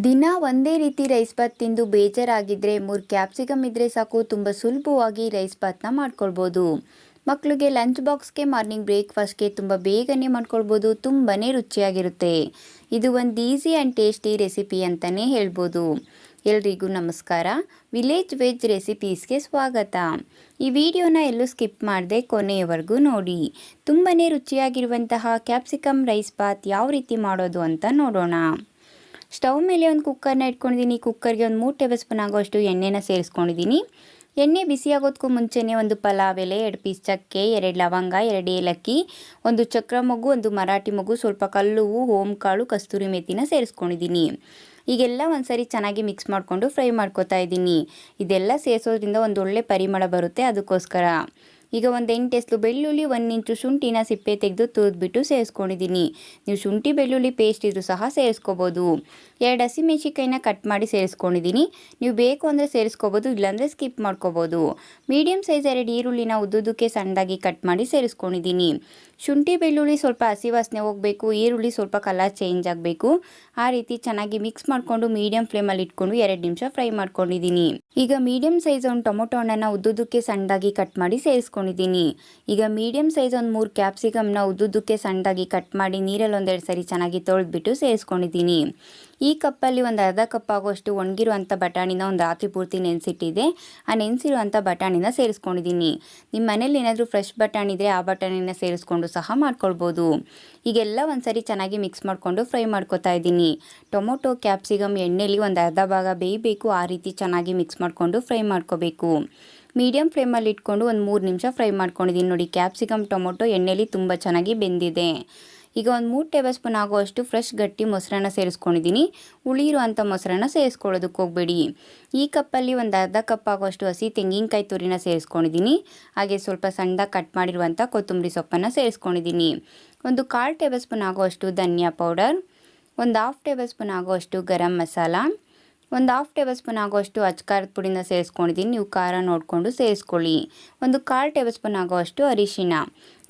ದಿನ ಒಂದೇ ರೀತಿ ರೈಸ್ ಬಾತ್ ತಿಂದು ಬೇಜಾರಾಗಿದ್ದರೆ 3 ಕ್ಯಾಪ್ಸಿಕಮ್ ಇದ್ದರೆ ಸಾಕು, ತುಂಬ ಸುಲಭವಾಗಿ ರೈಸ್ ಬಾತ್ನ ಮಾಡ್ಕೊಳ್ಬೋದು. ಮಕ್ಕಳಿಗೆ ಲಂಚ್ ಬಾಕ್ಸ್ಗೆ, ಮಾರ್ನಿಂಗ್ ಬ್ರೇಕ್ಫಾಸ್ಟ್ಗೆ ತುಂಬ ಬೇಗನೆ ಮಾಡ್ಕೊಳ್ಬೋದು. ತುಂಬಾ ರುಚಿಯಾಗಿರುತ್ತೆ. ಇದು ಒಂದು ಈಸಿ ಆ್ಯಂಡ್ ಟೇಸ್ಟಿ ರೆಸಿಪಿ ಅಂತಲೇ ಹೇಳ್ಬೋದು. ಎಲ್ರಿಗೂ ನಮಸ್ಕಾರ. ವಿಲೇಜ್ ವೆಜ್ ರೆಸಿಪೀಸ್ಗೆ ಸ್ವಾಗತ. ಈ ವಿಡಿಯೋನ ಎಲ್ಲೂ ಸ್ಕಿಪ್ ಮಾಡದೆ ಕೊನೆಯವರೆಗೂ ನೋಡಿ. ತುಂಬಾ ರುಚಿಯಾಗಿರುವಂತಹ ಕ್ಯಾಪ್ಸಿಕಮ್ ರೈಸ್ ಬಾತ್ ಯಾವ ರೀತಿ ಮಾಡೋದು ಅಂತ ನೋಡೋಣ. ಸ್ಟವ್ ಮೇಲೆ ಒಂದು ಕುಕ್ಕರ್ನ ಇಟ್ಕೊಂಡಿದ್ದೀನಿ. ಕುಕ್ಕರ್ಗೆ ಒಂದು 3 ಟೇಬಲ್ ಸ್ಪೂನ್ ಆಗೋಷ್ಟು ಎಣ್ಣೆನ ಸೇರಿಸ್ಕೊಂಡಿದ್ದೀನಿ. ಎಣ್ಣೆ ಬಿಸಿ ಆಗೋದಕ್ಕೂ ಮುಂಚೆನೇ ಒಂದು ಪಲಾವ್ ಎಲೆ, 2 ಪೀಸ್ ಚಕ್ಕೆ, 2 ಲವಂಗ, 2 ಏಲಕ್ಕಿ, ಒಂದು ಚಕ್ರ ಮೊಗ್ಗು, ಒಂದು ಮರಾಠಿ ಮೊಗ್ಗು, ಸ್ವಲ್ಪ ಕಲ್ಲುವು, ಓಂ ಕಾಳು, ಕಸ್ತೂರಿ ಮೆಥಿನ ಸೇರಿಸ್ಕೊಂಡಿದ್ದೀನಿ. ಈಗೆಲ್ಲ ಒಂದ್ಸರಿ ಚೆನ್ನಾಗಿ ಮಿಕ್ಸ್ ಮಾಡಿಕೊಂಡು ಫ್ರೈ ಮಾಡ್ಕೊತಾ ಇದ್ದೀನಿ. ಇದೆಲ್ಲ ಸೇರಿಸೋದ್ರಿಂದ ಒಂದು ಒಳ್ಳೆ ಪರಿಮಳ ಬರುತ್ತೆ, ಅದಕ್ಕೋಸ್ಕರ. ಈಗ ಒಂದು 8 ಎಸ್ಲು ಬೆಳ್ಳುಳ್ಳಿ, 1 ಇಂಚು ಶುಂಠಿನ ಸಿಪ್ಪೆ ತೆಗೆದು ತುರಿದ್ಬಿಟ್ಟು ಸೇರಿಸ್ಕೊಂಡಿದ್ದೀನಿ. ನೀವು ಶುಂಠಿ ಬೆಳ್ಳುಳ್ಳಿ ಪೇಸ್ಟ್ ಇದ್ರೂ ಸಹ ಸೇರಿಸ್ಕೋಬೋದು. 2 ಹಸಿಮೆಣಸಿಕಾಯಿನ ಕಟ್ ಮಾಡಿ ಸೇರಿಸ್ಕೊಂಡಿದ್ದೀನಿ. ನೀವು ಬೇಕು ಅಂದರೆ ಸೇರಿಸ್ಕೋಬೋದು, ಇಲ್ಲಾಂದರೆ ಸ್ಕಿಪ್ ಮಾಡ್ಕೋಬೋದು. ಮೀಡಿಯಮ್ ಸೈಜ್ 2 ಈರುಳ್ಳಿನ ಉದ್ದುದಕ್ಕೆ ಸಣ್ಣದಾಗಿ ಕಟ್ ಮಾಡಿ ಸೇರಿಸ್ಕೊಂಡಿದ್ದೀನಿ. ಶುಂಠಿ ಬೆಳ್ಳುಳ್ಳಿ ಸ್ವಲ್ಪ ಹಸಿ ವಾಸನೆ ಹೋಗಬೇಕು, ಈರುಳ್ಳಿ ಸ್ವಲ್ಪ ಕಲರ್ ಚೇಂಜ್ ಆಗಬೇಕು. ಆ ರೀತಿ ಚೆನ್ನಾಗಿ ಮಿಕ್ಸ್ ಮಾಡಿಕೊಂಡು ಮೀಡಿಯಂ ಫ್ಲೇಮಲ್ಲಿ ಇಟ್ಕೊಂಡು 2 ನಿಮಿಷ ಫ್ರೈ ಮಾಡ್ಕೊಂಡಿದ್ದೀನಿ. ಈಗ ಮೀಡಿಯಂ ಸೈಜ್ ಒಂದು ಟೊಮೊಟೊ ಹಣ್ಣನ್ನು ಉದ್ದುದಕ್ಕೆ ಸಣ್ಣದಾಗಿ ಕಟ್ ಮಾಡಿ ಸೇರಿಸ್ಕೊಂಡಿದ್ದೀನಿ. ಈಗ ಮೀಡಿಯಂ ಸೈಜ್ ಒಂದು 3 ಕ್ಯಾಪ್ಸಿಕಮ್ನ ಉದ್ದುದಕ್ಕೆ ಸಣ್ಣದಾಗಿ ಕಟ್ ಮಾಡಿ ನೀರಲ್ಲಿ ಒಂದೆರಡು ಸರಿ ಚೆನ್ನಾಗಿ ತೊಳೆದ್ಬಿಟ್ಟು ಸೇರಿಸ್ಕೊಂಡಿದ್ದೀನಿ. ಈ ಕಪ್ಪಲ್ಲಿ ಒಂದು ಅರ್ಧ ಕಪ್ ಆಗೋಷ್ಟು ಒಣಗಿರುವಂಥ ಬಟಾಣಿನ ಒಂದು ರಾತ್ರಿ ಪೂರ್ತಿ ನೆನೆಸಿಟ್ಟಿದೆ. ಆ ನೆನೆಸಿರುವಂಥ ಬಟಾಣಿನ ಸೇರಿಸ್ಕೊಂಡಿದ್ದೀನಿ. ನಿಮ್ಮ ಮನೇಲಿ ಏನಾದರೂ ಫ್ರೆಶ್ ಬಟಾಣಿ ಇದ್ದರೆ ಆ ಬಟಾಣಿನ ಸೇರಿಸ್ಕೊಂಡು ಸಹ ಮಾಡ್ಕೊಳ್ಬೋದು. ಈಗೆಲ್ಲ ಒಂದ್ಸರಿ ಚೆನ್ನಾಗಿ ಮಿಕ್ಸ್ ಮಾಡಿಕೊಂಡು ಫ್ರೈ ಮಾಡ್ಕೊತಾ ಇದ್ದೀನಿ. ಟೊಮೊಟೊ, ಕ್ಯಾಪ್ಸಿಕಮ್ ಎಣ್ಣೆಲಿ ಒಂದು ಅರ್ಧ ಭಾಗ ಬೇಯಬೇಕು. ಆ ರೀತಿ ಚೆನ್ನಾಗಿ ಮಿಕ್ಸ್ ಮಾಡಿಕೊಂಡು ಫ್ರೈ ಮಾಡ್ಕೋಬೇಕು. ಮೀಡಿಯಂ ಫ್ಲೇಮಲ್ಲಿ ಇಟ್ಕೊಂಡು ಒಂದು 3 ನಿಮಿಷ ಫ್ರೈ ಮಾಡ್ಕೊಂಡಿದ್ದೀನಿ. ನೋಡಿ, ಕ್ಯಾಪ್ಸಿಕಮ್ ಟೊಮೊಟೊ ಎಣ್ಣೆಲಿ ತುಂಬ ಚೆನ್ನಾಗಿ ಬೆಂದಿದೆ. ಈಗ ಒಂದು 3 ಟೇಬಲ್ ಸ್ಪೂನ್ ಆಗುವಷ್ಟು ಫ್ರೆಶ್ ಗಟ್ಟಿ ಮೊಸರನ್ನ ಸೇರಿಸ್ಕೊಂಡಿದ್ದೀನಿ. ಹುಳಿ ಇರುವಂಥ ಮೊಸರನ್ನ ಸೇರಿಸ್ಕೊಳ್ಳೋದಕ್ಕೆ ಹೋಗಬೇಡಿ. ಈ ಕಪ್ಪಲ್ಲಿ ಒಂದು ಅರ್ಧ ಕಪ್ ಆಗುವಷ್ಟು ಹಸಿ ತೆಂಗಿನಕಾಯಿ ತುರಿನ ಸೇರಿಸ್ಕೊಂಡಿದ್ದೀನಿ. ಹಾಗೆ ಸ್ವಲ್ಪ ಸಣ್ಣದಾಗಿ ಕಟ್ ಮಾಡಿರುವಂಥ ಕೊತ್ತಂಬರಿ ಸೊಪ್ಪನ್ನು ಸೇರಿಸ್ಕೊಂಡಿದ್ದೀನಿ. ಒಂದು 1/4 ಟೇಬಲ್ ಸ್ಪೂನ್ ಆಗುವಷ್ಟು ಧನಿಯಾ ಪೌಡರ್, ಒಂದು 1/2 ಟೇಬಲ್ ಸ್ಪೂನ್ ಆಗುವಷ್ಟು ಗರಂ ಮಸಾಲ, ಒಂದು 1/2 ಟೇಬಲ್ ಸ್ಪೂನ್ ಆಗುವಷ್ಟು ಅಚ್ಕಾರದ ಪುಡಿನ ಸೇರಿಸ್ಕೊಂಡಿದ್ದೀನಿ. ನೀವು ಖಾರ ನೋಡಿಕೊಂಡು ಸೇರಿಸ್ಕೊಳ್ಳಿ. ಒಂದು 1/4 ಟೇಬಲ್ ಸ್ಪೂನ್ ಆಗುವಷ್ಟು ಅರಿಶಿನ.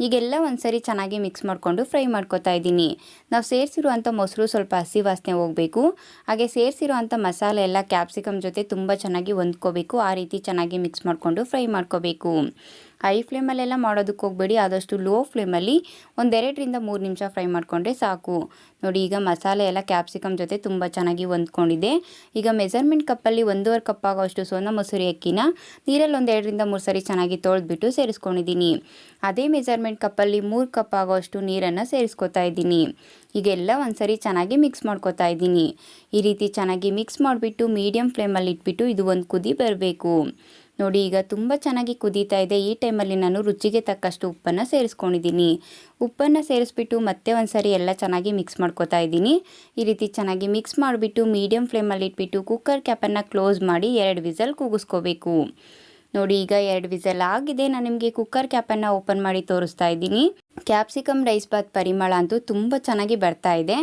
ಈಗೆಲ್ಲ ಒಂದ್ಸರಿ ಚೆನ್ನಾಗಿ ಮಿಕ್ಸ್ ಮಾಡಿಕೊಂಡು ಫ್ರೈ ಮಾಡ್ಕೊತಾ ಇದ್ದೀನಿ. ನಾವು ಸೇರಿಸಿರುವಂಥ ಮೊಸರು ಸ್ವಲ್ಪ ಹಸಿ ವಾಸನೆ ಹೋಗಬೇಕು. ಹಾಗೆ ಸೇರಿಸಿರುವಂಥ ಮಸಾಲೆ ಎಲ್ಲ ಕ್ಯಾಪ್ಸಿಕಮ್ ಜೊತೆ ತುಂಬ ಚೆನ್ನಾಗಿ ಹೊಂದ್ಕೋಬೇಕು. ಆ ರೀತಿ ಚೆನ್ನಾಗಿ ಮಿಕ್ಸ್ ಮಾಡಿಕೊಂಡು ಫ್ರೈ ಮಾಡ್ಕೋಬೇಕು. ಹೈ ಫ್ಲೇಮಲ್ಲೆಲ್ಲ ಮಾಡೋದಕ್ಕೆ ಹೋಗಬೇಡಿ. ಆದಷ್ಟು ಲೋ ಫ್ಲೇಮಲ್ಲಿ ಒಂದು 2ರಿಂದ 3 ನಿಮಿಷ ಫ್ರೈ ಮಾಡಿಕೊಂಡ್ರೆ ಸಾಕು. ನೋಡಿ, ಈಗ ಮಸಾಲೆ ಎಲ್ಲ ಕ್ಯಾಪ್ಸಿಕಮ್ ಜೊತೆ ತುಂಬ ಚೆನ್ನಾಗಿ ಹೊಂದ್ಕೊಂಡಿದೆ. ಈಗ ಮೆಜರ್ಮೆಂಟ್ ಕಪ್ಪಲ್ಲಿ 1.5 ಕಪ್ ಆಗೋಷ್ಟು ಸೋನಾ ಮಸೂರಿ ಅಕ್ಕಿನ ನೀರಲ್ಲಿ ಒಂದು 2ರಿಂದ 3 ಸರಿ ಚೆನ್ನಾಗಿ ತೊಳೆದ್ಬಿಟ್ಟು ಸೇರಿಸ್ಕೊಂಡಿದ್ದೀನಿ. ಅದೇ ಮೆಜರ್ಮೆಂಟ್ ಕಪ್ಪಲ್ಲಿ 3 ಕಪ್ ಆಗೋಷ್ಟು ನೀರನ್ನು ಸೇರಿಸ್ಕೊತಾ ಇದ್ದೀನಿ. ಈಗೆಲ್ಲ ಒಂದ್ಸರಿ ಚೆನ್ನಾಗಿ ಮಿಕ್ಸ್ ಮಾಡ್ಕೊತಾ ಇದ್ದೀನಿ. ಈ ರೀತಿ ಚೆನ್ನಾಗಿ ಮಿಕ್ಸ್ ಮಾಡಿಬಿಟ್ಟು ಮೀಡಿಯಂ ಫ್ಲೇಮಲ್ಲಿ ಇಟ್ಬಿಟ್ಟು ಇದು ಒಂದು ಕುದಿ ಬರಬೇಕು. ನೋಡಿ, ಈಗ ತುಂಬ ಚೆನ್ನಾಗಿ ಕುದೀತಾ ಇದೆ. ಈ ಟೈಮಲ್ಲಿ ನಾನು ರುಚಿಗೆ ತಕ್ಕಷ್ಟು ಉಪ್ಪನ್ನು ಸೇರಿಸ್ಕೊಂಡಿದ್ದೀನಿ. ಉಪ್ಪನ್ನು ಸೇರಿಸ್ಬಿಟ್ಟು ಮತ್ತೆ ಒಂದ್ಸರಿ ಎಲ್ಲ ಚೆನ್ನಾಗಿ ಮಿಕ್ಸ್ ಮಾಡ್ಕೊತಾ ಇದ್ದೀನಿ. ಈ ರೀತಿ ಚೆನ್ನಾಗಿ ಮಿಕ್ಸ್ ಮಾಡಿಬಿಟ್ಟು ಮೀಡಿಯಂ ಫ್ಲೇಮಲ್ಲಿ ಇಟ್ಬಿಟ್ಟು ಕುಕ್ಕರ್ ಕ್ಯಾಪನ್ನು ಕ್ಲೋಸ್ ಮಾಡಿ 2 ವಿಸಲ್ ಕೂಗಿಸ್ಕೋಬೇಕು. ನೋಡಿ, ಈಗ 2 ವಿಸಲ್ ಆಗಿದೆ. ನಾನು ನಿಮಗೆ ಕುಕ್ಕರ್ ಕ್ಯಾಪನ್ನು ಓಪನ್ ಮಾಡಿ ತೋರಿಸ್ತಾ ಇದ್ದೀನಿ. ಕ್ಯಾಪ್ಸಿಕಮ್ ರೈಸ್ ಬಾತ್ ಪರಿಮಳ ಅಂತೂ ತುಂಬ ಚೆನ್ನಾಗಿ ಬರ್ತಾ ಇದೆ.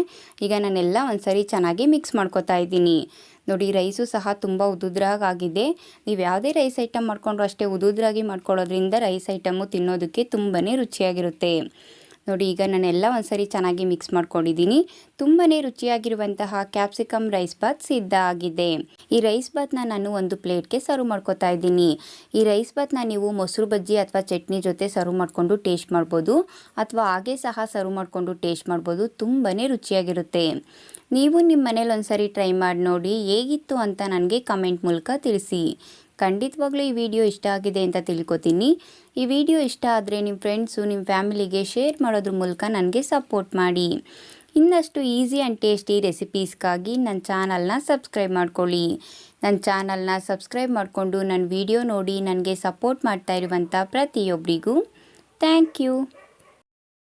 ಈಗ ನಾನೆಲ್ಲ ಒಂದ್ಸರಿ ಚೆನ್ನಾಗಿ ಮಿಕ್ಸ್ ಮಾಡ್ಕೊತಾ ಇದ್ದೀನಿ. ನೋಡಿ, ರೈಸು ಸಹ ತುಂಬ ಉದುದ್ರಾಗಿದೆ. ನೀವು ಯಾವುದೇ ರೈಸ್ ಐಟಮ್ ಮಾಡ್ಕೊಂಡ್ರು ಅಷ್ಟೇ ಉದುದ್ರಾಗಿ ಮಾಡ್ಕೊಳ್ಳೋದ್ರಿಂದ ರೈಸ್ ಐಟಮು ತಿನ್ನೋದಕ್ಕೆ ತುಂಬಾ ರುಚಿಯಾಗಿರುತ್ತೆ. ನೋಡಿ, ಈಗ ನಾನೆಲ್ಲ ಒಂದ್ಸರಿ ಚೆನ್ನಾಗಿ ಮಿಕ್ಸ್ ಮಾಡ್ಕೊಂಡಿದ್ದೀನಿ. ತುಂಬಾ ರುಚಿಯಾಗಿರುವಂತಹ ಕ್ಯಾಪ್ಸಿಕಮ್ ರೈಸ್ ಬಾತ್ ಸಿದ್ಧ ಆಗಿದೆ. ಈ ರೈಸ್ ಬಾತ್ನ ನಾನು ಒಂದು ಪ್ಲೇಟ್ಗೆ ಸರ್ವ್ ಮಾಡ್ಕೊತಾ ಇದ್ದೀನಿ. ಈ ರೈಸ್ ಬಾತ್ನ ನೀವು ಮೊಸರು ಬಜ್ಜಿ ಅಥವಾ ಚಟ್ನಿ ಜೊತೆ ಸರ್ವ್ ಮಾಡಿಕೊಂಡು ಟೇಸ್ಟ್ ಮಾಡ್ಬೋದು, ಅಥವಾ ಹಾಗೆ ಸಹ ಸರ್ವ್ ಮಾಡಿಕೊಂಡು ಟೇಸ್ಟ್ ಮಾಡ್ಬೋದು. ತುಂಬಾ ರುಚಿಯಾಗಿರುತ್ತೆ. ನೀವು ನಿಮ್ಮ ಮನೇಲಿ ಒಂದ್ಸರಿ ಟ್ರೈ ಮಾಡಿ ನೋಡಿ. ಹೇಗಿತ್ತು ಅಂತ ನನಗೆ ಕಮೆಂಟ್ ಮೂಲಕ ತಿಳಿಸಿ. ಖಂಡಿತವಾಗ್ಲೂ ಈ ವಿಡಿಯೋ ಇಷ್ಟ ಆಗಿದೆ ಅಂತ ತಿಳ್ಕೊತೀನಿ. ಈ ವಿಡಿಯೋ ಇಷ್ಟ ಆದರೆ ನಿಮ್ಮ ಫ್ರೆಂಡ್ಸು, ನಿಮ್ಮ ಫ್ಯಾಮಿಲಿಗೆ ಶೇರ್ ಮಾಡೋದ್ರ ಮೂಲಕ ನನಗೆ ಸಪೋರ್ಟ್ ಮಾಡಿ. ಇನ್ನಷ್ಟು ಈಸಿ ಆ್ಯಂಡ್ ಟೇಸ್ಟಿ ರೆಸಿಪೀಸ್ಗಾಗಿ ನನ್ನ ಚಾನಲ್ನ ಸಬ್ಸ್ಕ್ರೈಬ್ ಮಾಡ್ಕೊಳ್ಳಿ. ನನ್ನ ಚಾನಲ್ನ ಸಬ್ಸ್ಕ್ರೈಬ್ ಮಾಡಿಕೊಂಡು ನನ್ನ ವಿಡಿಯೋ ನೋಡಿ ನನಗೆ ಸಪೋರ್ಟ್ ಮಾಡ್ತಾ ಇರುವಂಥ ಪ್ರತಿಯೊಬ್ಬರಿಗೂ ಥ್ಯಾಂಕ್ ಯು.